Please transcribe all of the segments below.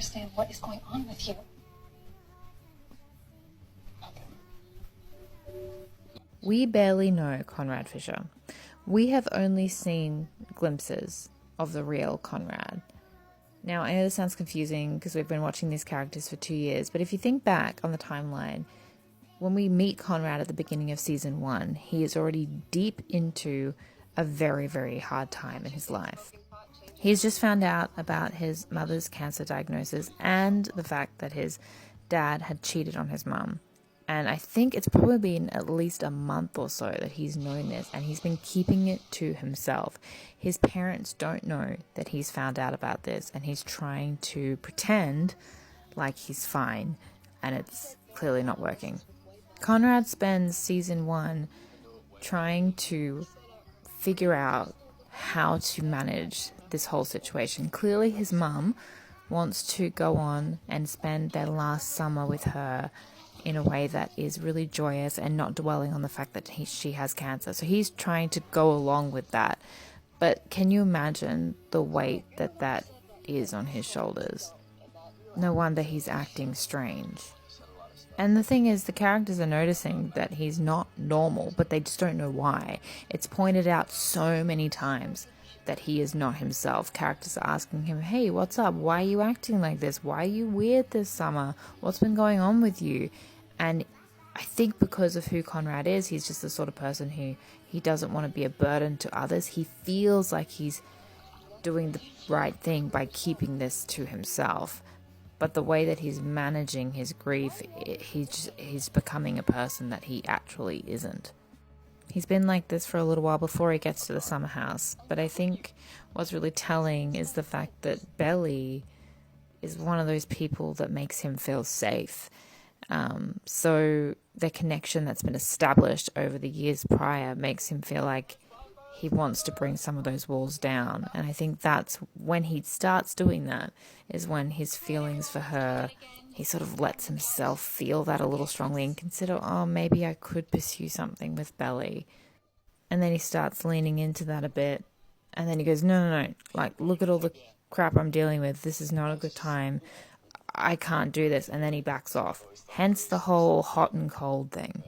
understand what is going on with you. We barely know Conrad Fisher. We have only seen glimpses of the real Conrad. Now, I know this sounds confusing because we've been watching these characters for 2 years, but if you think back on the timeline, when we meet Conrad at the beginning of season 1, he is already deep into a very, very hard time in his life. He's just found out about his mother's cancer diagnosis and the fact that his dad had cheated on his mum. And I think it's probably been at least a month or so that he's known this, and he's been keeping it to himself. His parents don't know that he's found out about this, and he's trying to pretend like he's fine, and it's clearly not working. Conrad spends season 1 trying to figure out how to manage this whole situation. Clearly his mum wants to go on and spend their last summer with her in a way that is really joyous and not dwelling on the fact that she has cancer. So he's trying to go along with that. But can you imagine the weight that is on his shoulders? No wonder he's acting strange. And the thing is, the characters are noticing that he's not normal, but they just don't know why. It's pointed out so many times that he is not himself. Characters are asking him, hey, what's up? Why are you acting like this? Why are you weird this summer? What's been going on with you? And I think because of who Conrad is, he's just the sort of person who he doesn't want to be a burden to others. He feels like he's doing the right thing by keeping this to himself. But the way that he's managing his grief, he's becoming a person that he actually isn't. He's been like this for a little while before he gets to the summer house. But I think what's really telling is the fact that Belly is one of those people that makes him feel safe. So the connection that's been established over the years prior makes him feel like he wants to bring some of those walls down. And I think that's when he starts doing that, is when his feelings for her, he sort of lets himself feel that a little strongly and consider, oh, maybe I could pursue something with Belly. And then he starts leaning into that a bit. And then he goes, no, like, look at all the crap I'm dealing with. This is not a good time. I can't do this. And then he backs off. Hence the whole hot and cold thing.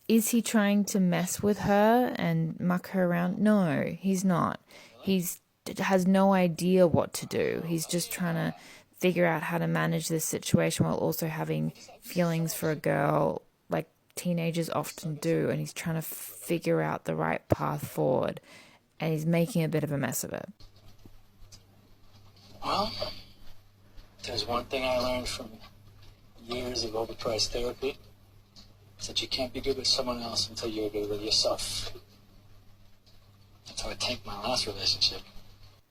Is he trying to mess with her and muck her around? No, he's not. He has no idea what to do. He's just trying to figure out how to manage this situation while also having feelings for a girl like teenagers often do. And he's trying to figure out the right path forward. And he's making a bit of a mess of it. Well, there's one thing I learned from years of overpriced therapy. Is that you can't be good with someone else until you're good with yourself. That's how I tanked my last relationship.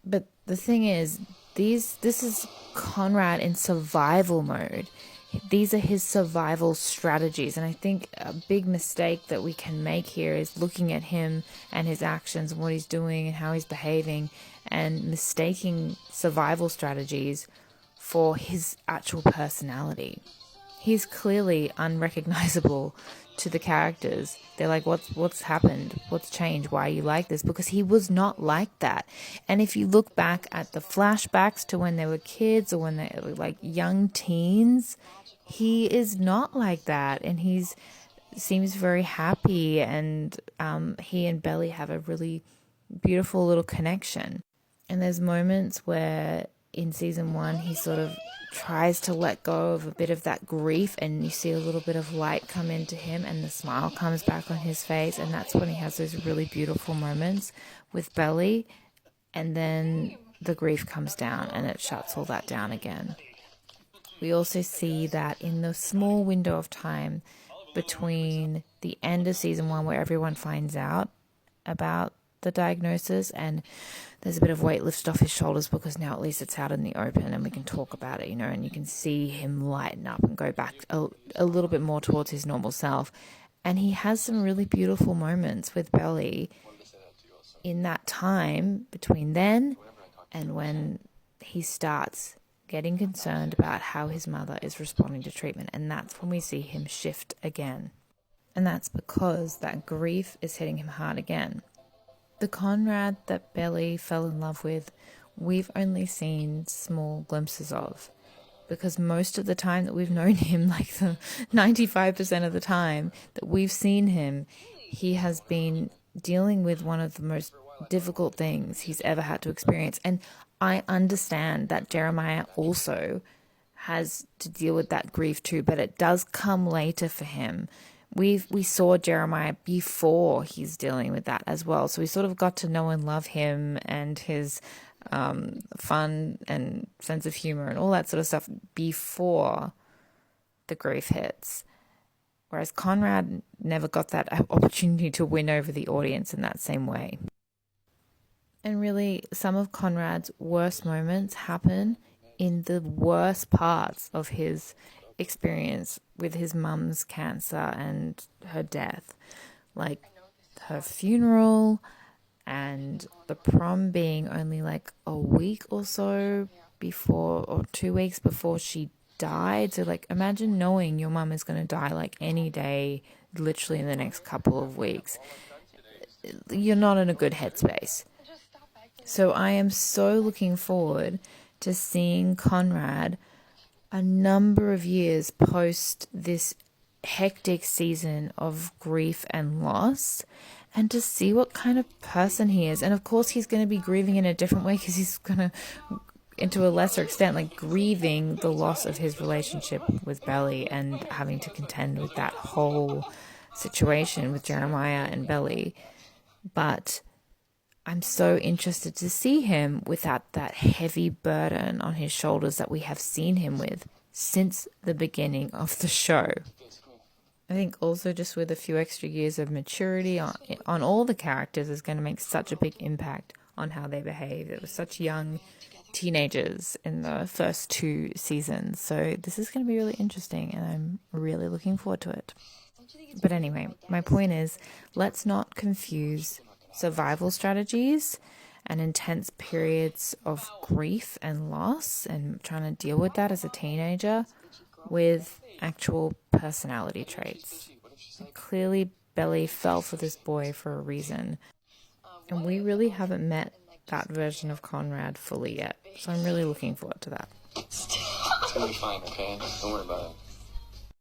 But the thing is, this is Conrad in survival mode. These are his survival strategies. And I think a big mistake that we can make here is looking at him and his actions and what he's doing and how he's behaving and mistaking survival strategies for his actual personality. He's clearly unrecognizable to the characters. They're like, what's happened? What's changed? Why are you like this? Because he was not like that. And if you look back at the flashbacks to when they were kids or when they were like young teens, he is not like that. And seems very happy. And he and Belly have a really beautiful little connection. And there's moments where in season 1, he sort of tries to let go of a bit of that grief, and you see a little bit of light come into him and the smile comes back on his face, and that's when he has those really beautiful moments with Belly, and then the grief comes down and it shuts all that down again. We also see that in the small window of time between the end of season 1 where everyone finds out about the diagnosis and there's a bit of weight lifted off his shoulders because now at least it's out in the open and we can talk about it, and you can see him lighten up and go back a little bit more towards his normal self. And he has some really beautiful moments with Belly in that time between then and when he starts getting concerned about how his mother is responding to treatment. And that's when we see him shift again. And that's because that grief is hitting him hard again. The Conrad that Belly fell in love with, we've only seen small glimpses of. because most of the time that we've known him, like the 95% of the time that we've seen him, he has been dealing with one of the most difficult things he's ever had to experience. And I understand that Jeremiah also has to deal with that grief too, but it does come later for him. We saw Jeremiah before he's dealing with that as well. So we sort of got to know and love him and his fun and sense of humor and all that sort of stuff before the grief hits. Whereas Conrad never got that opportunity to win over the audience in that same way. And really, some of Conrad's worst moments happen in the worst parts of his experience with his mum's cancer and her death. Like her funeral and the prom being only like a week or so before, or 2 weeks before she died. So like imagine knowing your mum is going to die like any day, literally in the next couple of weeks. You're not in a good headspace. So I am so looking forward to seeing Conrad a number of years post this hectic season of grief and loss, and to see what kind of person he is. And of course he's going to be grieving in a different way, because he's going to, into a lesser extent, like grieving the loss of his relationship with Belly and having to contend with that whole situation with Jeremiah and Belly. But I'm so interested to see him without that heavy burden on his shoulders that we have seen him with since the beginning of the show. I think also just with a few extra years of maturity on all the characters is going to make such a big impact on how they behave. They were such young teenagers in the first 2 seasons. So this is going to be really interesting, and I'm really looking forward to it. But anyway, my point is, let's not confuse survival strategies and intense periods of grief and loss and trying to deal with that as a teenager with actual personality traits. Clearly, Belly fell for this boy for a reason, and we really haven't met that version of Conrad fully yet. So I'm really looking forward to that. It's gonna be fine, okay? Don't worry about it.